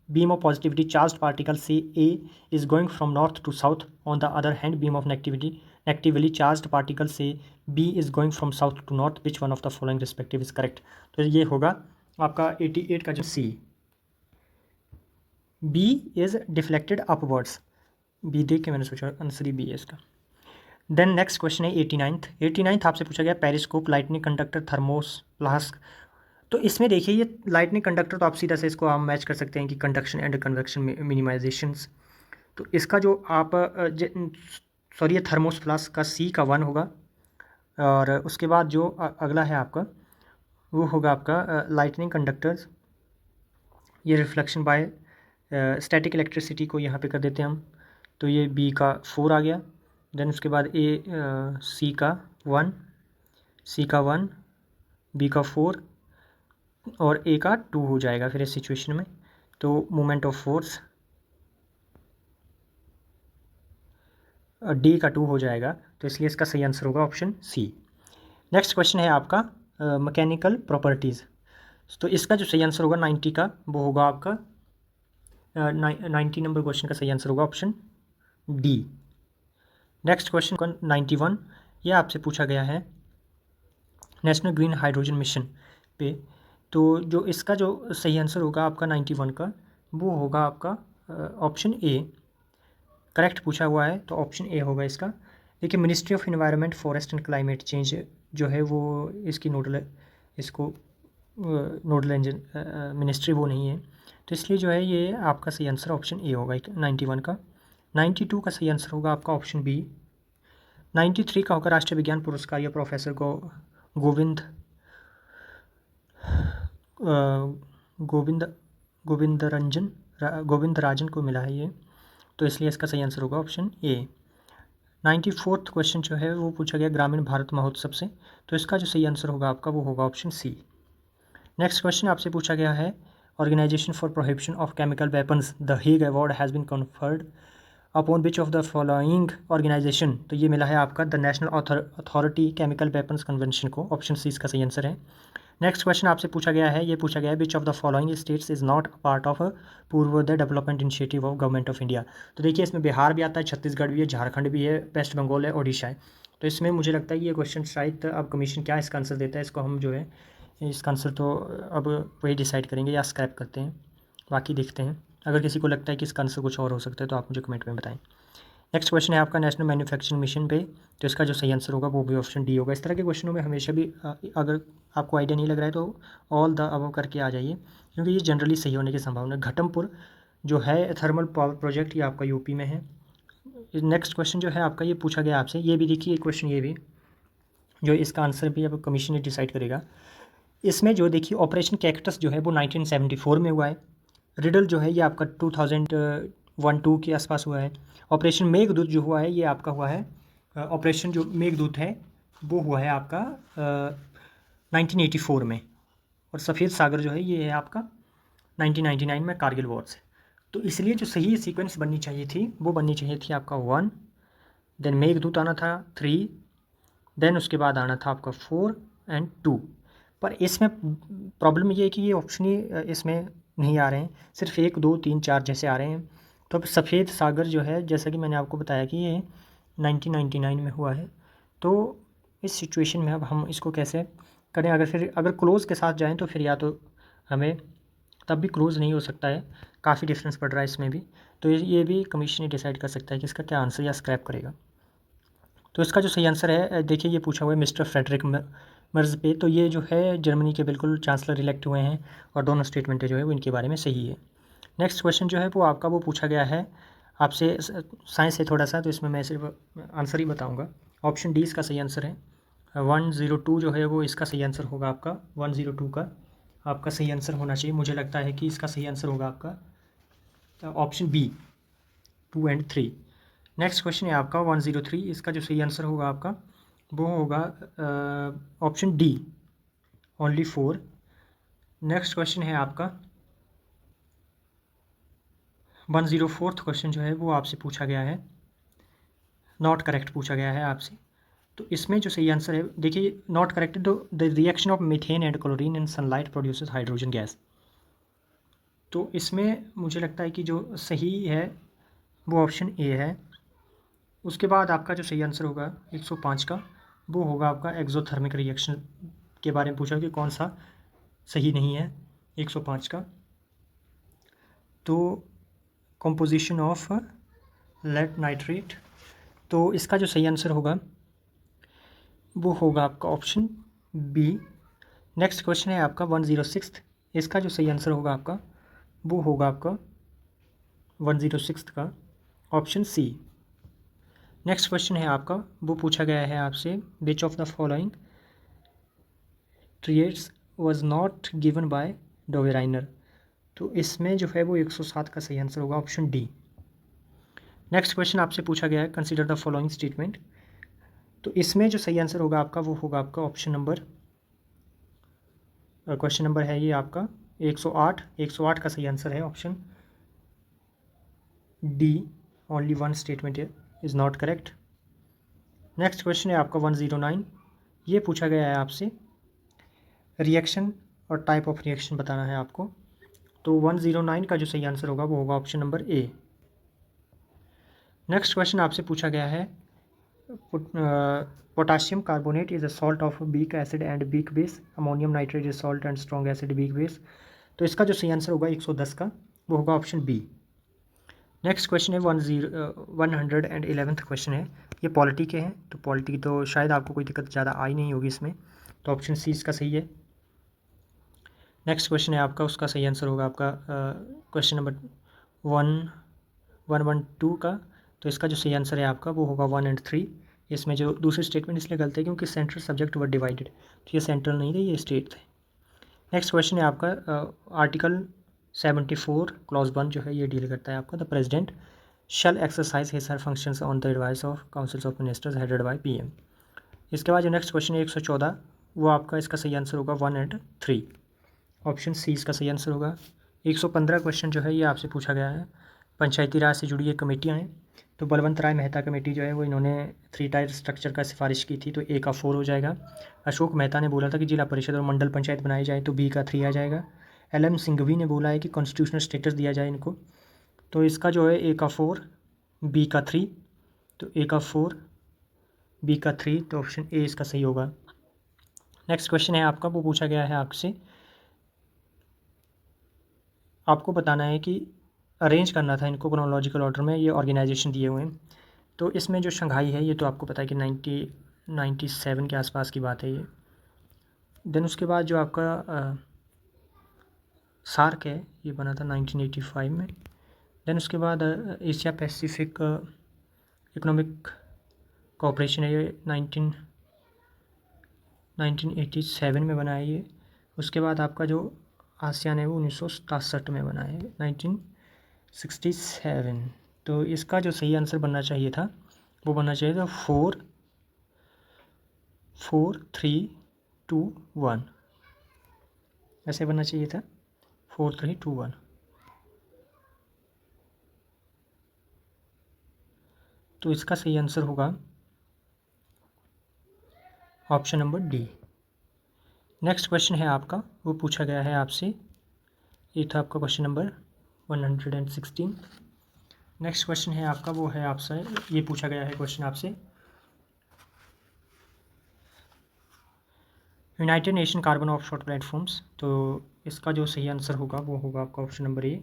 beam of positivity charge particle से A is going from north to south, on the other hand beam of negatively charge particle से B is going from south to north, which one of the following respective is correct. तो ये होगा आपका 88 का जो C, B is deflected upwards. B देख के मैंने सोचा आंसर ही बी है इसका। देन नेक्स्ट क्वेश्चन है 89th आपसे पूछा गया periscope, lightning conductor, thermos, flask. तो इसमें देखिए ये लाइटनिंग कंडक्टर तो आप सीधा से इसको हम मैच कर सकते हैं कि कंडक्शन एंड कन्वेक्शन मिनिमाइजेशंस। तो इसका जो आप सॉरी ये थर्मोस फ्लास्क का सी का 1 होगा। और उसके बाद जो अगला है आपका वो होगा आपका लाइटनिंग कंडक्टर्स, ये रिफ्लेक्शन बाय स्टैटिक इलेक्ट्रिसिटी को यहाँ पे कर देते हैं हम, तो ये बी का 4 आ गया। देन उसके बाद सी का 1, बी का 4 और ए का 2 हो जाएगा फिर इस सिचुएशन में। तो मोमेंट ऑफ फोर्स डी का 2 हो जाएगा, तो इसलिए इसका सही आंसर होगा ऑप्शन सी। नेक्स्ट क्वेश्चन है आपका मैकेनिकल प्रॉपर्टीज़। तो इसका जो सही आंसर होगा 90 का वो होगा आपका 90 नंबर क्वेश्चन का सही आंसर होगा ऑप्शन डी। नेक्स्ट क्वेश्चन 91, ये आपसे पूछा गया है नेशनल ग्रीन हाइड्रोजन मिशन पे। तो जो इसका जो सही आंसर होगा आपका 91 का वो होगा आपका ऑप्शन ए। करेक्ट पूछा हुआ है तो ऑप्शन ए होगा इसका। देखिए ministry of environment forest and climate change जो है वो इसकी नोडल मिनिस्ट्री वो नहीं है, तो इसलिए जो है ये आपका सही आंसर ऑप्शन ए होगा 91 का। 92 का सही आंसर होगा आपका ऑप्शन बी। 93 का होगा राष्ट्रीय विज्ञान पुरस्कार या प्रोफेसर गोविंदराजन को मिला है ये, तो इसलिए इसका सही आंसर होगा ऑप्शन ए। 94th क्वेश्चन जो है वो पूछा गया ग्रामीण भारत महोत्सव से, तो इसका जो सही आंसर होगा आपका वो होगा ऑप्शन सी। नेक्स्ट क्वेश्चन आपसे पूछा गया है organization for prohibition of chemical weapons, the Hague award has been conferred upon which of the following organization. तो ये मिला है आपका the national authority chemical weapons convention को, ऑप्शन सी इसका सही आंसर है। नेक्स्ट क्वेश्चन आपसे पूछा गया है, ये पूछा गया है which of the following states is not part of Purvodaya development initiative of government of India. तो देखिए इसमें बिहार भी आता है, छत्तीसगढ़ भी है, झारखंड भी है, वेस्ट बंगाल है, ओडिशा है। तो इसमें मुझे लगता है कि ये क्वेश्चन शायद अब कमीशन क्या इसका आंसर देता है, इसको हम जो है इसका आंसर तो अब वही डिसाइड करेंगे या स्क्रैप करते हैं, बाकी देखते हैं। अगर किसी को लगता है कि इसका आंसर कुछ और हो सकता है तो आप मुझे कमेंट में बताएं। नेक्स्ट क्वेश्चन है आपका नेशनल मैन्युफैक्चरिंग मिशन पे, तो इसका जो सही आंसर होगा वो भी ऑप्शन डी होगा। इस तरह के क्वेश्चनों में हमेशा भी अगर आपको आइडिया नहीं लग रहा है तो ऑल द अबव करके आ जाइए, क्योंकि ये जनरली सही होने की संभावना है। घटमपुर जो है थर्मल पावर प्रोजेक्ट, ये आपका यूपी में है। नेक्स्ट क्वेश्चन जो है आपका ये पूछा गया आपसे, ये भी देखिए क्वेश्चन, ये भी जो इसका आंसर भी अब कमीशन ही डिसाइड करेगा। इसमें जो देखिए ऑपरेशन कैक्टस जो है वो 1974 में हुआ है। रिडल जो है ये आपका 2001-2 के आसपास हुआ है। ऑपरेशन मेघदूत जो हुआ है ये आपका हुआ है, ऑपरेशन जो मेघदूत है वो हुआ है आपका 1984 में। और सफ़ेद सागर जो है ये है आपका 1999 में कारगिल वॉर से। तो इसलिए जो सही सीक्वेंस बननी चाहिए थी वो बननी चाहिए थी आपका 1, देन मेघदूत आना था 3, देन उसके बाद आना था आपका 4 एंड 2। पर इसमें प्रॉब्लम ये है कि ये ऑप्शन ही इसमें नहीं आ रहे हैं, सिर्फ 1, 2, 3, 4 जैसे आ रहे हैं। तो अब सफ़ेद सागर जो है, जैसा कि मैंने आपको बताया कि ये 1999 में हुआ है, तो इस सिचुएशन में अब हम इसको कैसे करें। अगर क्लोज़ के साथ जाएं तो फिर या तो हमें तब भी क्लोज़ नहीं हो सकता है, काफ़ी डिफरेंस पड़ रहा है इसमें भी। तो ये भी कमीशन ही डिसाइड कर सकता है कि इसका क्या आंसर या स्क्रैप करेगा। तो इसका जो सही आंसर है, देखिए ये पूछा हुआ है मिस्टर फ्रेडरिक मर्ज पे, तो ये जो है जर्मनी के बिल्कुल चांसलर इलेक्ट हुए हैं, और दोनों स्टेटमेंटें जो है वो इनके बारे में सही है। नेक्स्ट क्वेश्चन जो है वो आपका वो पूछा गया है आपसे, साइंस है थोड़ा सा, तो इसमें मैं सिर्फ आंसर ही बताऊँगा। ऑप्शन डी इसका सही आंसर है। 102 जो है वो इसका सही आंसर होगा आपका, 102 का आपका सही आंसर होना चाहिए। मुझे लगता है कि इसका सही आंसर होगा आपका option B, 2 and 3। Next question है आपका 103, इसका जो सही आंसर होगा आपका वो होगा option D, only 4। Next question है आपका 104 क्वेश्चन जो है वो आपसे पूछा गया है, नॉट करेक्ट पूछा गया है आपसे। तो इसमें जो सही आंसर है, देखिए नॉट करेक्ट, तो the reaction of methane and chlorine in sunlight produces hydrogen gas. तो इसमें मुझे लगता है कि जो सही है वो ऑप्शन ए है। उसके बाद आपका जो सही आंसर होगा 105 का, वो होगा आपका एक्सोथर्मिक रिएक्शन के बारे में पूछा कि कौन सा सही नहीं है 105 का। तो कंपोजिशन ऑफ लेड नाइट्रेट, तो इसका जो सही आंसर होगा वो होगा आपका ऑप्शन बी। नेक्स्ट क्वेश्चन है आपका 106, इसका जो सही आंसर होगा आपका वो होगा आपका 106 का ऑप्शन सी। नेक्स्ट क्वेश्चन है आपका, वो पूछा गया है आपसे, which of the following treaties was not given by डोवेराइनर। तो इसमें जो है वो 107 का सही आंसर होगा ऑप्शन डी। नेक्स्ट क्वेश्चन आपसे पूछा गया है, कंसीडर द फॉलोइंग स्टेटमेंट। तो इसमें जो सही आंसर होगा आपका वो होगा आपका ऑप्शन नंबर, क्वेश्चन नंबर है ये आपका 108, 108 का सही आंसर है option D, only 1 statement is not correct. Next question है आपका 109, ये पूछा गया है आपसे रिएक्शन और टाइप ऑफ रिएक्शन बताना है आपको। तो 109 का जो सही आंसर होगा वो होगा option number A. Next question आपसे पूछा गया है, potassium carbonate is a salt of weak acid and weak base, ammonium nitrate is salt and strong acid weak base. तो इसका जो सही आंसर होगा 110 का, वो होगा ऑप्शन बी। नेक्स्ट क्वेश्चन है 111th क्वेश्चन है, ये पॉलिटी के हैं। तो पॉलिटी तो शायद आपको कोई दिक्कत ज़्यादा आई नहीं होगी इसमें, तो ऑप्शन सी इसका सही है। नेक्स्ट क्वेश्चन है आपका, उसका सही आंसर होगा आपका क्वेश्चन नंबर 112 का। तो इसका जो सही आंसर है आपका वो होगा 1 एंड 3। इसमें जो दूसरी स्टेटमेंट इसलिए गलत है क्योंकि सेंट्रल सब्जेक्ट वर डिवाइडेड, तो ये सेंट्रल नहीं थे, ये स्टेट थे। नेक्स्ट क्वेश्चन है आपका आर्टिकल 74 क्लॉज 1 जो है ये डील करता है आपका, the president shall exercise his her functions on the advice of councils of ministers headed by PM. इसके बाद जो नेक्स्ट क्वेश्चन है 114, वो आपका इसका सही आंसर होगा 1 एंड 3, ऑप्शन सी इसका सही आंसर होगा। 115 क्वेश्चन जो है ये आपसे पूछा गया है, पंचायती राज से जुड़ी ये कमेटियाँ हैं। तो बलवंत राय मेहता कमेटी जो है वो इन्होंने 3 टायर स्ट्रक्चर का सिफारिश की थी, तो ए का 4 हो जाएगा। अशोक मेहता ने बोला था कि जिला परिषद और मंडल पंचायत बनाई जाए, तो बी का 3 आ जाएगा। LM सिंघवी ने बोला है कि कॉन्स्टिट्यूशनल स्टेटस दिया जाए इनको, तो इसका जो है ए का 4, बी का 3, तो ए का 4, बी का 3, तो ऑप्शन ए इसका सही होगा। नेक्स्ट क्वेश्चन है आपका, वो पूछा गया है आपसे, आपको बताना है कि अरेंज करना था इनको क्रोनोलॉजिकल ऑर्डर में, ये ऑर्गेनाइजेशन दिए हुए हैं। तो इसमें जो शंघाई है ये तो आपको पता है कि 97 के आसपास की बात है ये। देन उसके बाद जो आपका सार्क है ये बना था 1985 में। देन उसके बाद एशिया पैसिफिक इकोनॉमिक कोऑपरेशन है, ये 1987 में बना है ये। उसके बाद आपका जो आसियान है वो 1967 में बना है, 1967। तो इसका जो सही आंसर बनना चाहिए था वो बनना चाहिए था 4 4 3 2 1, ऐसे बनना चाहिए था 4 3 2 1। तो इसका सही आंसर होगा option number D. Next question है आपका, वो पूछा गया है आपसे, ये था आपका क्वेश्चन नंबर 116। नेक्स्ट क्वेश्चन है आपका, वो है आपसे, ये पूछा गया है क्वेश्चन आपसे, United nation carbon offshore platforms. तो इसका जो सही आंसर होगा वो होगा आपका option number A.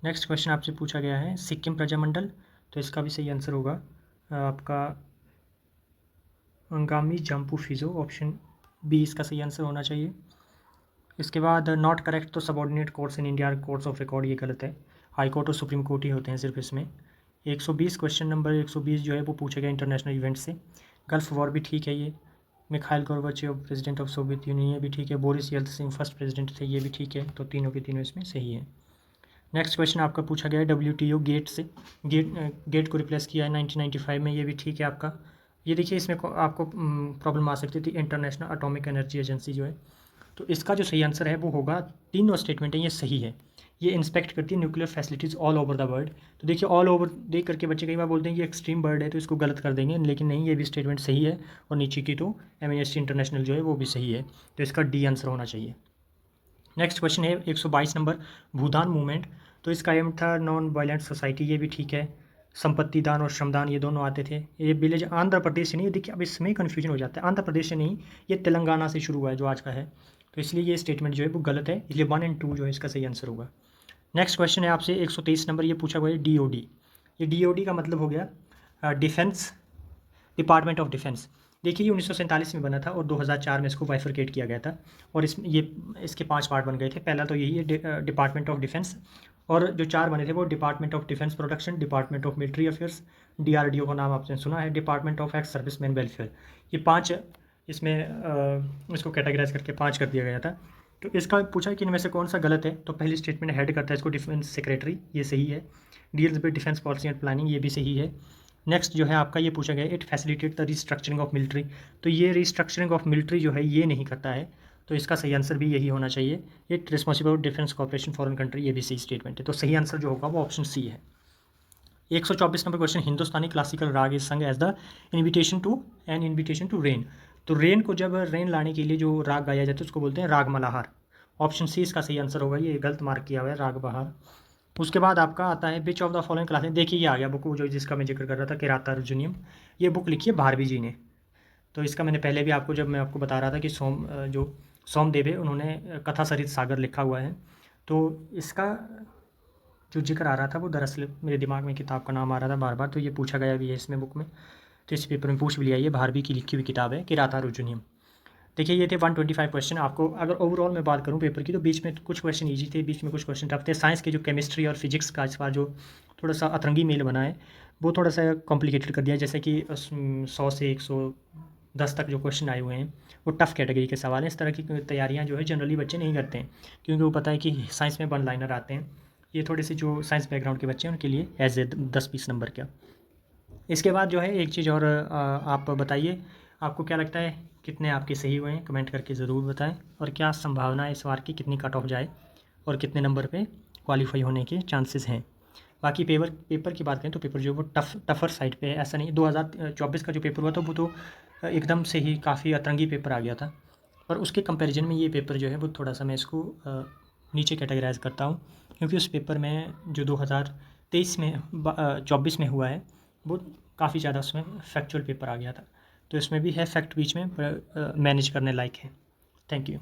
Next question आपसे पूछा गया है सिक्किम प्रजामंडल, तो इसका भी सही आंसर होगा आपका अंगामी जम्पू फिजो, ऑप्शन बी इसका सही आंसर होना चाहिए। इसके बाद नॉट करेक्ट, तो subordinate courts in India courts of record, ये गलत है, हाई कोर्ट और सुप्रीम कोर्ट ही होते हैं सिर्फ इसमें। 120 क्वेश्चन नंबर 120 जो है वो पूछा गया इंटरनेशनल इवेंट से। गल्फ वॉर भी ठीक है ये। Mikhail Gorbachev president of Soviet union, ये भी ठीक है। बोरिस येल्त्सिन फर्स्ट प्रेसिडेंट थे, ये भी ठीक है। तो तीनों के तीनों इसमें सही है। नेक्स्ट क्वेश्चन आपका पूछा गया है WTO गेट से, गेट को रिप्लेस किया है 1995 में, ये भी ठीक है आपका। ये देखिए इसमें आपको प्रॉब्लम आ सकती थी, इंटरनेशनल एटॉमिक एनर्जी एजेंसी जो है। तो इसका जो सही आंसर है वो होगा, तीनों स्टेटमेंट है ये सही है। ये इंस्पेक्ट करती है nuclear facilities all over the world. तो देखिए ऑल ओवर देख करके बच्चे कई बार बोलते हैं कि एक्सट्रीम वर्ड है तो इसको गलत कर देंगे, लेकिन नहीं, ये भी स्टेटमेंट सही है। और नीचे की तो एमनेस्टी इंटरनेशनल जो है वो भी सही है, तो इसका डी आंसर होना चाहिए। नेक्स्ट क्वेश्चन है 122 नंबर, भूदान मूवमेंट। तो इसका एम था नॉन वायलेंट सोसाइटी, ये भी ठीक है। संपत्ति दान और श्रमदान ये दोनों आते थे। ये विलेज आंध्र प्रदेश से नहीं, देखिए अब इसमें कन्फ्यूजन हो जाता है, आंध्र प्रदेश से नहीं, ये तेलंगाना से शुरू हुआ है जो आज का है। तो इसलिए ये स्टेटमेंट जो है वो गलत है, इसलिए 1 और 2 जो है इसका सही आंसर होगा। नेक्स्ट क्वेश्चन है आपसे 123 नंबर, ये पूछा हुआ है DOD। ये DOD का मतलब हो गया डिफेंस, डिपार्टमेंट ऑफ डिफेंस। देखिए ये 1947 में बना था और 2004 में इसको बाइफरकेट किया गया था, और इसके 5 पार्ट बन गए थे। पहला तो यही है डिपार्टमेंट ऑफ डिफेंस, और जो 4 बने थे वो department of defence production, department of military affairs, DRDO का नाम आपने सुना है, department of ex serviceman welfare. ये 5 इसमें इसको कैटेगराइज करके 5 कर दिया गया था। तो इसका पूछा है कि इनमें से कौन सा गलत है, तो पहली स्टेटमेंट हेड करता है इसको डिफेंस सेक्रेटरी, ये सही है। Deals with defence policy and planning, ये भी सही है। नेक्स्ट जो है आपका ये पूछा गया it facilitate the restructuring of military. तो ये रिस्ट्रक्चरिंग ऑफ मिलिट्री जो है ये नहीं करता है, तो इसका सही आंसर भी यही होना चाहिए। It responsible defence corporation foreign country, ये भी सही स्टेटमेंट है। तो सही आंसर जो होगा वो ऑप्शन सी है। 124 number question, Hindustani classical raga is sung as the invitation to rain. तो रेन को जब रेन लाने के लिए जो राग गाया जाता है उसको बोलते हैं राग मल्हार। ऑप्शन सी इसका सही आंसर होगा, ये गलत मार्क किया हुआ है राग बहार। उसके बाद आपका आता है which of the following classes. देखिए ये आ गया बुक जो जिसका मैं जिक्र कर रहा था, किराता अर्जुनियम। ये बुक लिखी है भारवी जी ने। तो इसका मैंने पहले भी आपको जब मैं आपको बता रहा था कि सोमदेव है उन्होंने कथा सरित सागर लिखा हुआ है। तो इसका जो जिक्र आ रहा था वो दरअसल मेरे दिमाग में किताब का नाम आ रहा था बार बार, तो ये पूछा गया भी है इसमें बुक में, तो इस पेपर में पूछ भी लिया। ये भारवी की लिखी हुई किताब है किराता अर्जुनियम। देखिए ये थे 125 क्वेश्चन। आपको अगर ओवरऑल मैं बात करूँ पेपर की, तो बीच में कुछ क्वेश्चन ईजी थे, बीच में कुछ क्वेश्चन टफ थे। साइंस के जो केमिस्ट्री और फिजिक्स का इस बार जो थोड़ा सा अतरंगी मेल बना है वो थोड़ा सा कॉम्प्लिकेटेड कर दिया, जैसे कि 100 से 110 तक जो क्वेश्चन आए हुए हैं वो टफ कैटेगरी के सवाल हैं। इस तरह की तैयारियाँ जो है जनरली बच्चे नहीं करते हैं, क्योंकि वो पता है कि साइंस में 1 लाइनर आते हैं। ये थोड़े से जो साइंस बैकग्राउंड के बच्चे हैं उनके लिए एज ए 10-20 नंबर का। इसके बाद जो है एक चीज़ और आप बताइए, आपको क्या लगता है कितने आपके सही हुए हैं, कमेंट करके ज़रूर बताएं। और क्या संभावना है इस बार की, कितनी कट ऑफ जाए और कितने नंबर पे क्वालिफाई होने के चांसेस हैं। बाकी पेपर की बात करें तो पेपर जो है वो टफ़र साइड पे है, ऐसा नहीं। 2024 का जो पेपर हुआ था वो तो एकदम से ही काफ़ी अतरंगी पेपर आ गया था, पर उसके कंपैरिजन में ये पेपर जो है वो थोड़ा सा मैं इसको नीचे कैटेगराइज करता हूँ, क्योंकि उस पेपर में जो 2023 में 24 में हुआ है वो काफ़ी ज़्यादा उसमें फैक्चुअल पेपर आ गया था। तो इसमें भी है फैक्ट बीच में, पर मैनेज करने लायक है। Thank you.